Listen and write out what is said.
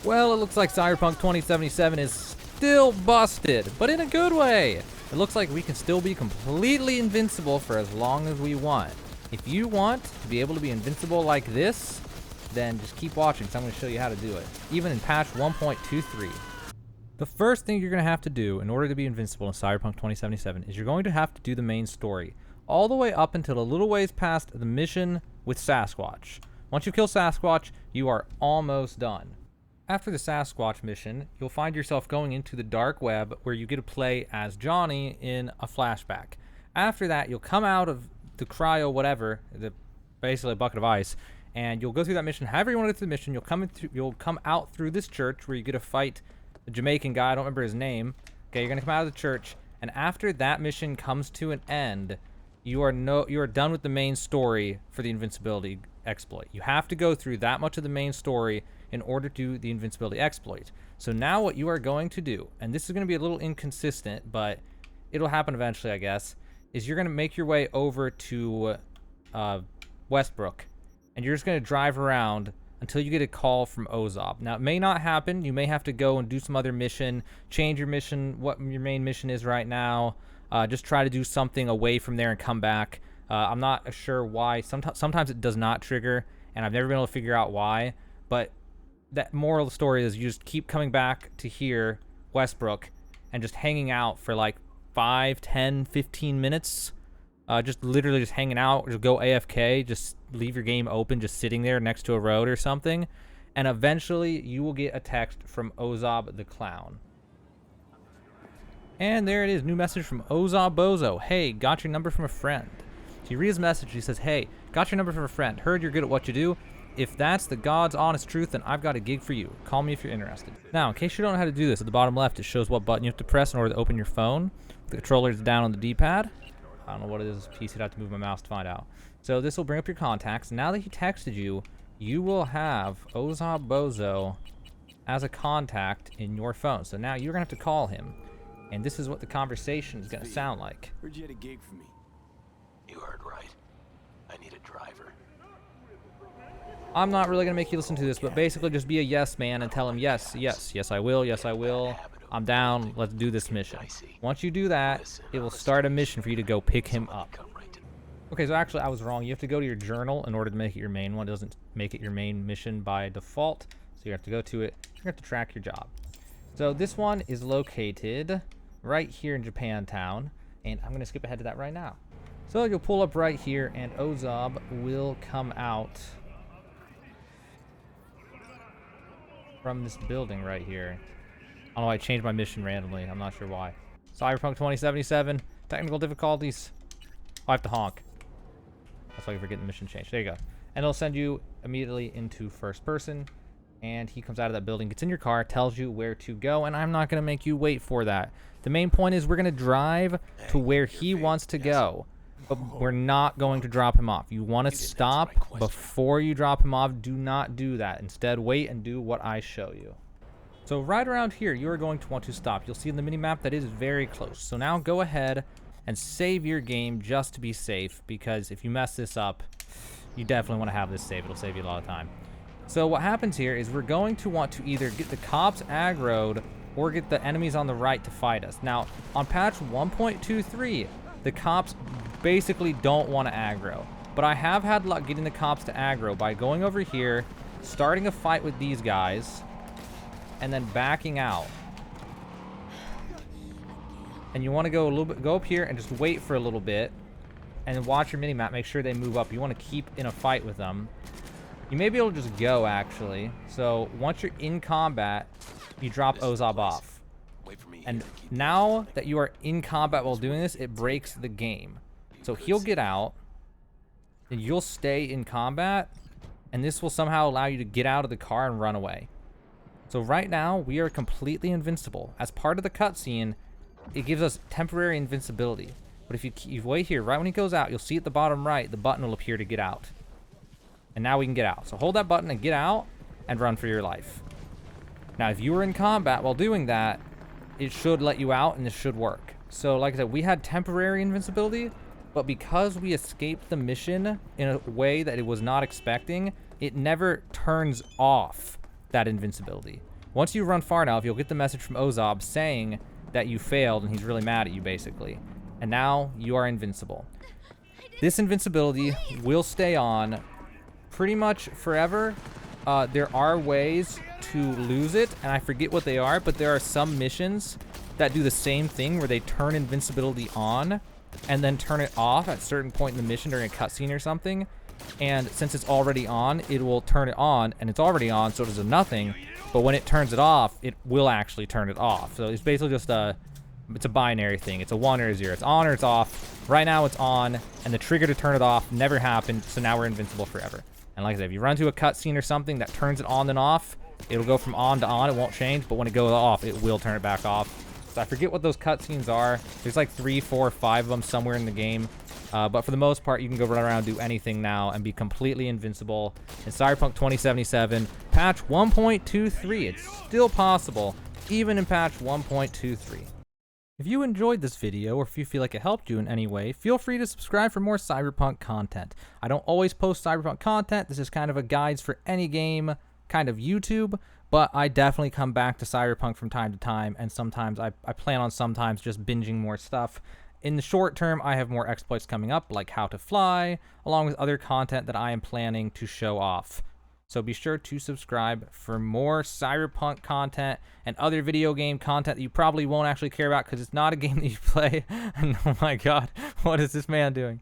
Well, it looks like Cyberpunk 2077 is still busted, but in a good way. It looks like we can still be completely invincible for as long as we want. If you want to be able to be invincible like this, then just keep watching, because I'm going to show you how to do it, even in patch 1.23. The first thing you're going to have to do in order to be invincible in Cyberpunk 2077 is you're going to have to do the main story, all the way up until a little ways past the mission with Sasquatch. Once you kill Sasquatch, you are almost done. After the Sasquatch mission, you'll find yourself going into the dark web where you get to play as Johnny in a flashback. After that, you'll come out of the cryo whatever, basically a bucket of ice, and you'll go through that mission. However you want to get through the mission, you'll come out through this church where you get to fight the Jamaican guy. I don't remember his name. Okay, you're gonna come out of the church, and after that mission comes to an end, you are done with the main story for the invincibility exploit. You have to go through that much of the main story in order to do the invincibility exploit. So now what you are going to do, and this is going to be a little inconsistent, but it'll happen eventually, I guess, is you're going to make your way over to Westbrook, and you're just going to drive around until you get a call from Ozob. Now, it may not happen. You may have to go and do some other mission, change your mission, what your main mission is right now. Just try to do something away from there and come back. I'm not sure why. Sometimes it does not trigger, and I've never been able to figure out why. But that moral of the story is you just keep coming back to here, Westbrook, and just hanging out for like 5, 10, 15 minutes. Just literally just hanging out. Just go AFK. Just leave your game open, just sitting there next to a road or something. And eventually you will get a text from Ozob the Clown. And there it is, new message from Ozob Bozo. Hey, got your number from a friend. So you read his message, he says, hey, got your number from a friend. Heard you're good at what you do. If that's the God's honest truth, then I've got a gig for you. Call me if you're interested. Now, in case you don't know how to do this, at the bottom left, it shows what button you have to press in order to open your phone. The controller is down on the D-pad. I don't know what it is. PC, I'd have to move my mouse to find out. So this will bring up your contacts. Now that he texted you, you will have Ozob Bozo as a contact in your phone. So now you're going to have to call him. And this is what the conversation is going to sound like. Heard you had a gig for me. You heard right. I need a driver. I'm not really going to make you listen to this, but basically just be a yes man and tell him yes, yes, yes I will, yes I will. I'm down, let's do this mission. Once you do that, it will start a mission for you to go pick him up. Okay, so actually I was wrong. You have to go to your journal in order to make it your main one. It doesn't make it your main mission by default, so you have to go to it. You have to track your job. So this one is located right here in Japantown, and I'm going to skip ahead to that right now. So you'll pull up right here, and Ozob will come out from this building right here. I don't know why I changed my mission randomly. I'm not sure why. Cyberpunk 2077, technical difficulties. Oh, I have to honk. That's why you're getting the mission changed. There you go. And it'll send you immediately into first person. And he comes out of that building, gets in your car, tells you where to go, and I'm not going to make you wait for that. The main point is we're going to drive to where he wants to go, but we're not going to drop him off. You want to stop before you drop him off. Do not do that. Instead, wait and do what I show you. So right around here, you are going to want to stop. You'll see in the minimap that is very close. So now go ahead and save your game just to be safe, because if you mess this up, you definitely want to have this save. It'll save you a lot of time. So what happens here is we're going to want to either get the cops aggroed or get the enemies on the right to fight us. Now, on patch 1.23, the cops basically don't want to aggro. But I have had luck getting the cops to aggro by going over here, starting a fight with these guys, and then backing out. And you want to go a little bit, go up here and just wait for a little bit, and then watch your minimap, make sure they move up. You want to keep in a fight with them. You may be able to just go, actually. So once you're in combat, you drop Ozob off. And now that you are in combat while doing this, it breaks the game. So he'll get out, and you'll stay in combat, and this will somehow allow you to get out of the car and run away. So right now, we are completely invincible. As part of the cutscene, it gives us temporary invincibility. But if you wait here, right when he goes out, you'll see at the bottom right, the button will appear to get out. And now we can get out. So hold that button and get out and run for your life. Now, if you were in combat while doing that, it should let you out and this should work. So like I said, we had temporary invincibility, but because we escaped the mission in a way that it was not expecting, it never turns off that invincibility. Once you run far enough, you'll get the message from Ozob saying that you failed and he's really mad at you, basically. And now you are invincible. This invincibility will stay on pretty much forever. There are ways to lose it, and I forget what they are, but there are some missions that do the same thing where they turn invincibility on and then turn it off at a certain point in the mission during a cutscene or something. And since it's already on, it will turn it on, and it's already on, so it does nothing. But when it turns it off, it will actually turn it off. So it's basically just it's a binary thing. It's a 1 or a 0. It's on or it's off. Right now it's on, and the trigger to turn it off never happened, so now we're invincible forever. And like I said, if you run to a cutscene or something that turns it on and off, it'll go from on to on. It won't change, but when it goes off, it will turn it back off. So I forget what those cutscenes are. There's like 3, 4, 5 of them somewhere in the game. But for the most part, you can go run around, do anything now, and be completely invincible. In Cyberpunk 2077, patch 1.23. It's still possible, even in patch 1.23. If you enjoyed this video, or if you feel like it helped you in any way, feel free to subscribe for more Cyberpunk content. I don't always post Cyberpunk content. This is kind of a guides for any game kind of YouTube, but I definitely come back to Cyberpunk from time to time, and sometimes I plan on sometimes just binging more stuff. In the short term, I have more exploits coming up, like how to fly, along with other content that I am planning to show off. So be sure to subscribe for more Cyberpunk content and other video game content that you probably won't actually care about because it's not a game that you play. And oh my god, what is this man doing?